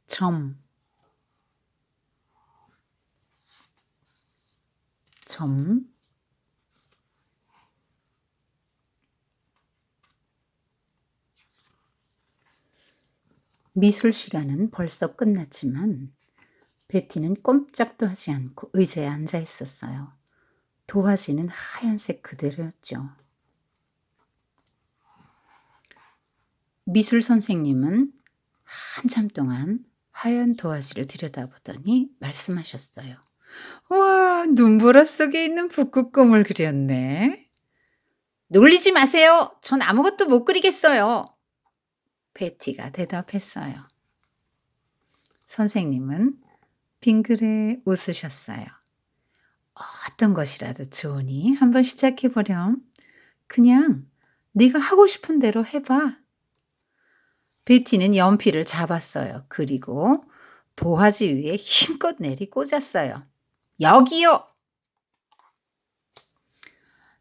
점, 점. 미술 시간은 벌써 끝났지만 베티는 꼼짝도 하지 않고 의자에 앉아 있었어요. 도화지는 하얀색 그대로였죠. 미술 선생님은 한참 동안 하얀 도화지를 들여다보더니 말씀하셨어요. 와, 눈보라 속에 있는 북극곰을 그렸네. 놀리지 마세요. 전 아무것도 못 그리겠어요. 베티가 대답했어요. 선생님은 빙그레 웃으셨어요. 어떤 것이라도 좋으니 한번 시작해 보렴. 그냥 네가 하고 싶은 대로 해봐. 베티는 연필을 잡았어요. 그리고 도화지 위에 힘껏 내리 꽂았어요. 여기요!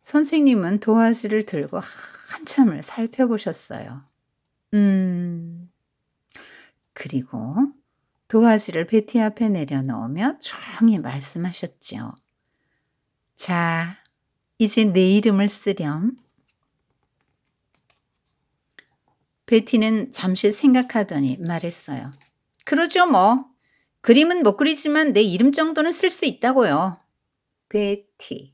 선생님은 도화지를 들고 한참을 살펴보셨어요. 그리고 도화지를 베티 앞에 내려놓으며 조용히 말씀하셨지요. 자, 이제 내 이름을 쓰렴. 베티는 잠시 생각하더니 말했어요. 그러죠 뭐. 그림은 못 그리지만 내 이름 정도는 쓸 수 있다고요. 베티.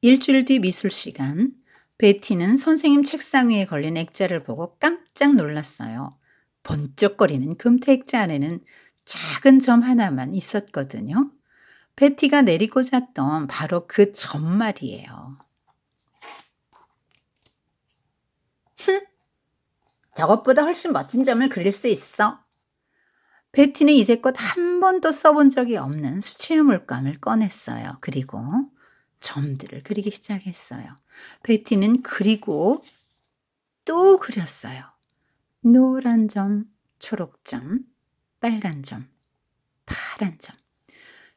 일주일 뒤 미술 시간, 베티는 선생님 책상 위에 걸린 액자를 보고 깜짝 놀랐어요. 번쩍거리는 금태 액자 안에는 작은 점 하나만 있었거든요. 베티가 내리꽂았던 바로 그 점 말이에요. 저것보다 훨씬 멋진 점을 그릴 수 있어. 베티는 이제껏 한 번도 써본 적이 없는 수채화 물감을 꺼냈어요. 그리고 점들을 그리기 시작했어요. 베티는 그리고 또 그렸어요. 노란 점, 초록 점, 빨간 점, 파란 점.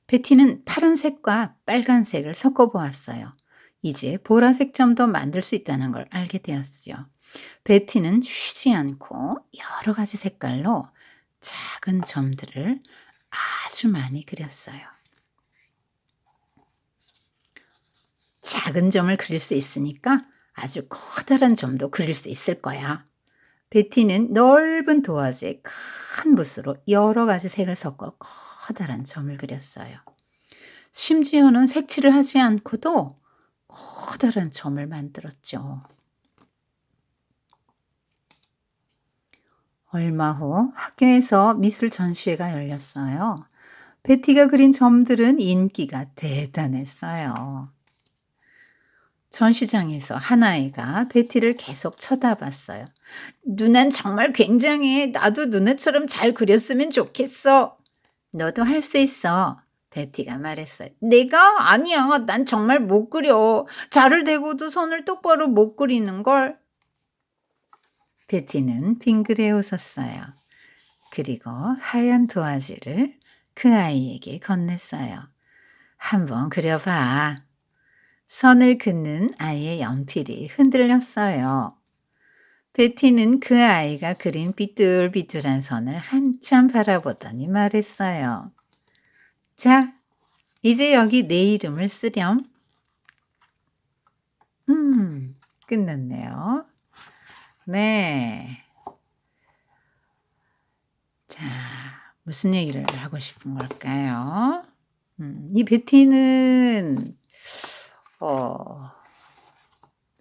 베티는 파란색과 빨간색을 섞어 보았어요. 이제 보라색 점도 만들 수 있다는 걸 알게 되었죠. 베티는 쉬지 않고 여러 가지 색깔로 작은 점들을 아주 많이 그렸어요. 작은 점을 그릴 수 있으니까 아주 커다란 점도 그릴 수 있을 거야. 베티는 넓은 도화지에 큰 붓으로 여러 가지 색을 섞어 커다란 점을 그렸어요. 심지어는 색칠을 하지 않고도 커다란 점을 만들었죠. 얼마 후 학교에서 미술 전시회가 열렸어요. 베티가 그린 점들은 인기가 대단했어요. 전시장에서 한 아이가 베티를 계속 쳐다봤어요. 누난 정말 굉장해. 나도 누나처럼 잘 그렸으면 좋겠어. 너도 할 수 있어. 베티가 말했어요. 내가? 아니야. 난 정말 못 그려. 자를 대고도 손을 똑바로 못 그리는 걸. 베티는 빙그레 웃었어요. 그리고 하얀 도화지를 그 아이에게 건넸어요. 한번 그려봐. 선을 긋는 아이의 연필이 흔들렸어요. 베티는 그 아이가 그린 삐뚤삐뚤한 선을 한참 바라보더니 말했어요. 자, 이제 여기 내 이름을 쓰렴. 끝났네요. 네. 자, 무슨 얘기를 하고 싶은 걸까요? 이 베티는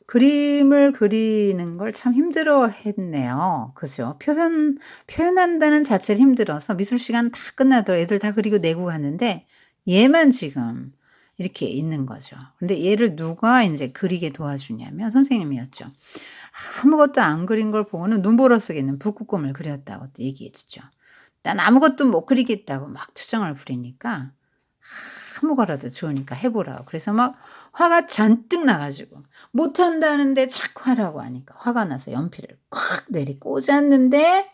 그림을 그리는 걸 참 힘들어했네요. 그죠? 표현한다는 자체를 힘들어서 미술 시간 다 끝나도록 애들 다 그리고 내고 가는데 얘만 지금 이렇게 있는 거죠. 근데 얘를 누가 인제 그리게 도와주냐면 선생님이었죠. 아무것도 안 그린 걸 보고는 눈보라 속에 있는 북극곰을 그렸다고 또 얘기해 주죠. 난 아무것도 못 그리겠다고 막 투정을 부리니까 아무거라도 좋으니까 해 보라고. 그래서 막 화가 잔뜩 나 가지고 못한다는데 자꾸 하라고 하니까 화가 나서 연필을 콱 내리 꽂았는데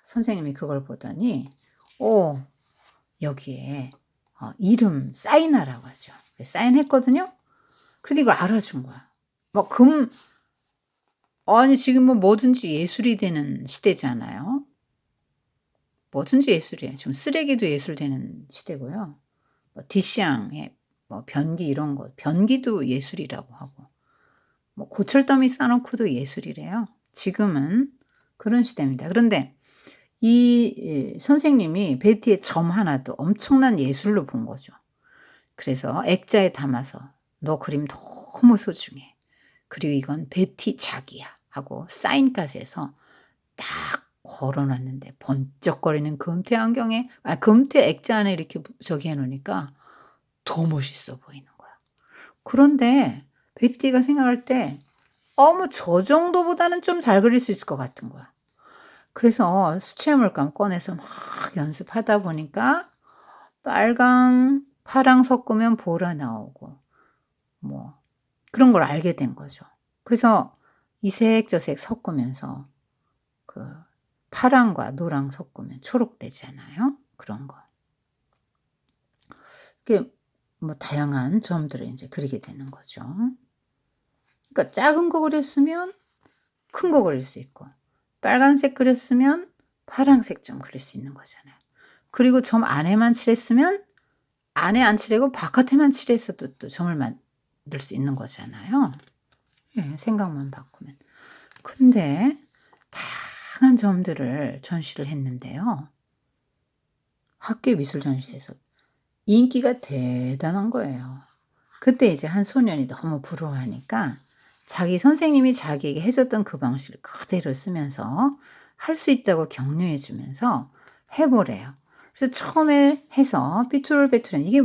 선생님이 그걸 보더니 여기에 이름 사인하라고 하죠. 사인했거든요. 근데 이걸 알아준 거야. 막 아니 지금 뭐 뭐든지 예술이 되는 시대잖아요. 뭐든지 예술이에요. 지금 쓰레기도 예술되는 시대고요. 뭐 디샹의 뭐 변기 이런 거 변기도 예술이라고 하고 뭐 고철더미 싸 놓고도 예술이래요. 지금은 그런 시대입니다. 그런데 선생님이 베티의 점 하나도 엄청난 예술로 본 거죠. 그래서 액자에 담아서 "너 그림 너무 소중해. 그리고 이건 베티 작이야." 하고 사인까지 해서 딱 걸어 놨는데 번쩍거리는 금태 안경에 금태 액자 안에 이렇게 저기 해 놓으니까 더 멋있어 보이는 거야. 그런데 베티가 생각할 때 뭐 저 정도보다는 좀 잘 그릴 수 있을 것 같은 거야. 그래서 수채화 물감 꺼내서 막 연습하다 보니까 빨강, 파랑 섞으면 보라 나오고 뭐 그런 걸 알게 된 거죠. 그래서 이색 저색 섞으면서 그 파랑과 노랑 섞으면 초록 되잖아요. 그런 거. 그게 뭐 다양한 점들을 인제 그리게 되는 거죠. 그러니까 작은 거 그렸으면 큰 거 그릴 수 있고 빨간색 그렸으면 파란색 좀 그릴 수 있는 거잖아요. 그리고 점 안에만 칠했으면 안에 안 칠하고 바깥에만 칠했어도 또 점을 만들 수 있는 거잖아요. 예 생각만 바꾸면. 근데 다양한 점들을 전시를 했는데요. 학교 미술 전시회에서 인기가 대단한 거예요. 그때 이제 한 소년이 너무 부러워하니까 자기 선생님이 자기에게 해 줬던 그 방식을 그대로 쓰면서 할 수 있다고 격려해 주면서 해 보래요. 그래서 처음에 해서 삐뚤빼뚤한 "이게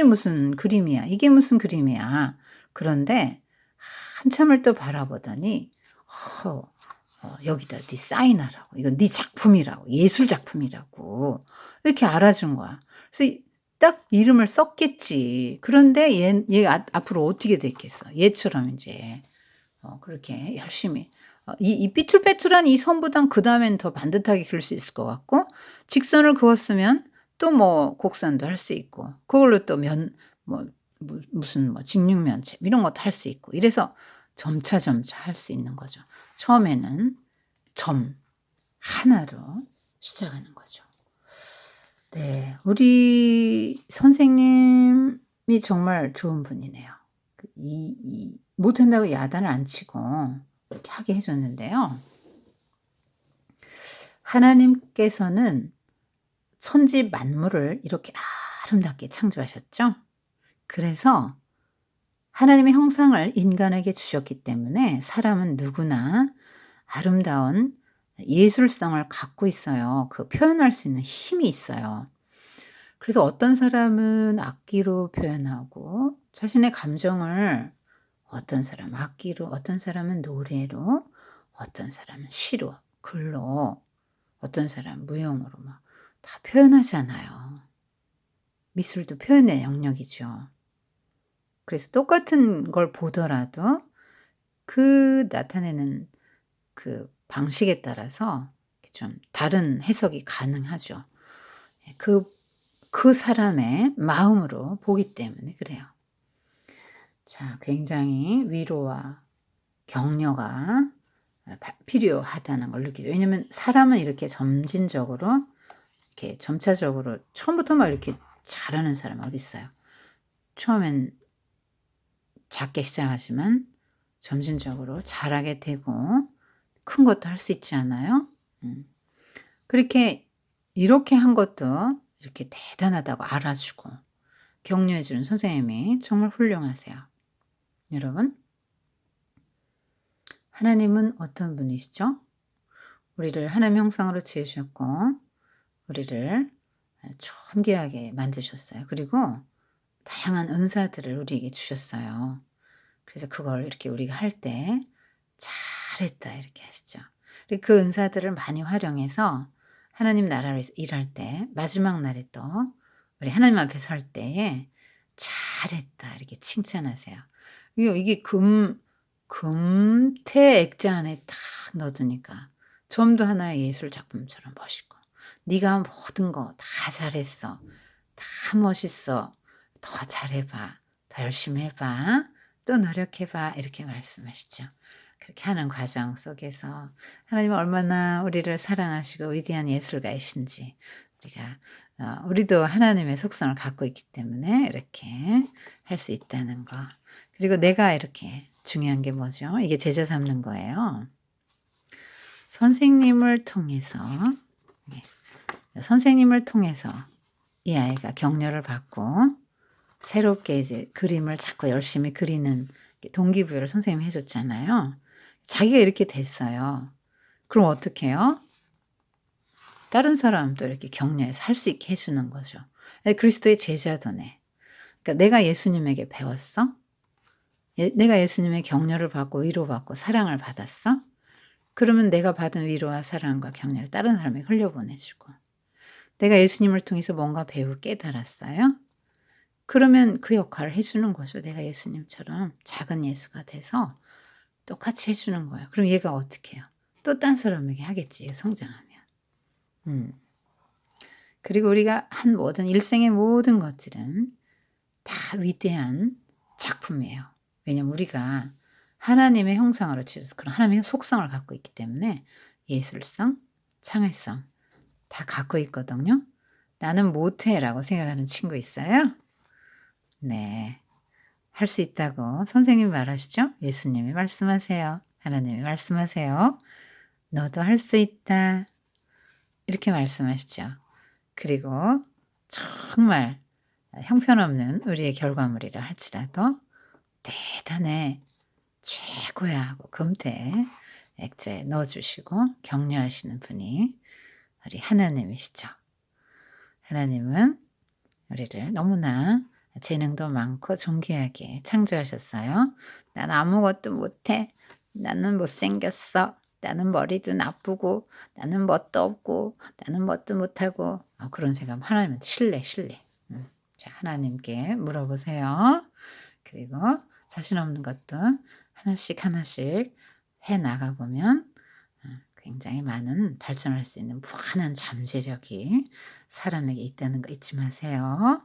무슨 그림이야. 이게 무슨 그림이야." 그런데 한참을 또 바라보더니 어 "여기다 네 사인하라고. 이건 네 작품이라고. 예술 작품이라고." 이렇게 알아준 거야. 그래서 딱 이름을 썼겠지. 그런데 얘 앞으로 어떻게 됐겠어. 얘처럼 인제 그렇게 열심히 이 삐뚤빼뚤한 이 선보단 그다음엔 더 반듯하게 그릴 수 있을 것 같고 직선을 그었으면 또 뭐 곡선도 할 수 있고 그걸로 또 뭐 무슨 뭐 직육면체 이런 것도 할 수 있고 이래서 점차 할 수 있는 거죠. 처음에는 점 하나로 시작하는 거죠. 네. 우리 선생님이 정말 좋은 분이네요. 못한다고 야단을 안 치고 이렇게 하게 해 줬는데요. 하나님께서는 천지 만물을 이렇게 아름답게 창조하셨죠. 그래서 하나님의 형상을 인간에게 주셨기 때문에 사람은 누구나 아름다운 예술성을 갖고 있어요. 그 표현할 수 있는 힘이 있어요. 그래서 어떤 사람은 악기로 표현하고 자신의 감정을 어떤 사람은 악기로, 어떤 사람은 노래로, 어떤 사람은 시로, 글로, 어떤 사람은 무용으로 막 다 표현하잖아요. 미술도 표현의 영역이죠. 그래서 똑같은 걸 보더라도 그 나타내는 그 방식에 따라서 좀 다른 해석이 가능하죠. 예 그 사람의 마음으로 보기 때문에 그래요. 자 굉장히 위로와 격려가 필요하다는 걸 느끼죠. 왜냐면 사람은 이렇게 점진적으로 이렇게 점차적으로 처음부터 막 이렇게 잘하는 사람이 어디 있어요. 처음엔 작게 시작하지만 점진적으로 잘하게 되고 큰 것도 할 수 있지 않아요? 음. 그렇게 이렇게 한 것도 이렇게 대단하다고 알아주고 격려해 주는 선생님이 정말 훌륭하세요. 여러분 하나님은 어떤 분이시죠? 우리를 하나님 형상으로 지으셨고 우리를 존귀하게 만드셨어요. 그리고 다양한 은사들을 우리에게 주셨어요. 그래서 그걸 이렇게 우리가 할 때 "잘했다." 이렇게 하시죠. 그리고 그 은사들을 많이 활용해서 하나님 나라를 위해서 일할 때 마지막 날에 또 우리 하나님 앞에 설 때에 "잘했다." 이렇게 칭찬하세요. 이게 금태 액자 안에 탁 넣어 두니까 점도 하나의 예술 작품처럼 멋있고 "네가 모든 거 다 잘했어. 다 멋있어. 더 잘해 봐. 더 열심히 해 봐. 또 노력해 봐." 이렇게 말씀하시죠. 그렇게 하는 과정 속에서 하나님은 얼마나 우리를 사랑하시고 위대한 예술가이신지 우리가 우리도 하나님의 속성을 갖고 있기 때문에 이렇게 할 수 있다는 거. 그리고 내가 이렇게 중요한 게 뭐죠? 이게 제자 삼는 거예요. 선생님을 통해서 네. 선생님을 통해서 이 아이가 격려를 받고 새롭게 이제 그림을 자꾸 열심히 그리는 동기부여를 선생님이 해 줬잖아요. 자기가 이렇게 됐어요. 그럼 어떻게 해요? 다른 사람도 이렇게 격려해서 할 수 있게 해 주는 거죠. 그리스도의 제자도네. 그러니까 내가 예수님에게 배웠어? 내가 예수님의 격려를 받고 위로받고 사랑을 받았어? 그러면 내가 받은 위로와 사랑과 격려를 다른 사람에게 흘려보내 주고 내가 예수님을 통해서 뭔가 배우고 깨달았어요? 그러면 그 역할을 해 주는 거죠. 내가 예수님처럼 작은 예수가 돼서 똑같이 해 주는 거예요. 그럼 얘가 어떻게 해요? 또 딴 사람에게 하겠지, 성장하면. 음. 그리고 우리가 한 모든 일생의 모든 것들은 다 위대한 작품이에요. 왜냐면 우리가 하나님의 형상으로 지어서 그런 하나님의 속성을 갖고 있기 때문에 예술성, 창의성 다 갖고 있거든요. 나는 못해라고 생각하는 친구 있어요? 네. 할 수 있다고 선생님이 말하시죠? 예수님이 말씀하세요. 하나님이 말씀하세요. "너도 할 수 있다." 이렇게 말씀하시죠. 그리고 정말 형편없는 우리의 결과물이라 할지라도 "대단해. 최고야." 하고 금태 액자에 넣어 주시고 격려하시는 분이 우리 하나님이시죠. 하나님은 우리를 너무나 재능도 많고 존귀하게 창조하셨어요. "난 아무것도 못해. 나는 못생겼어. 나는 머리도 나쁘고 나는 멋도 없고 나는 뭣도 못하고." 그런 생각하면 하나님은 신뢰. 자 하나님께 물어보세요. 그리고 자신 없는 것도 하나씩 해 나가 보면 굉장히 많은 발전할 수 있는 무한한 잠재력이 사람에게 있다는 거 잊지 마세요.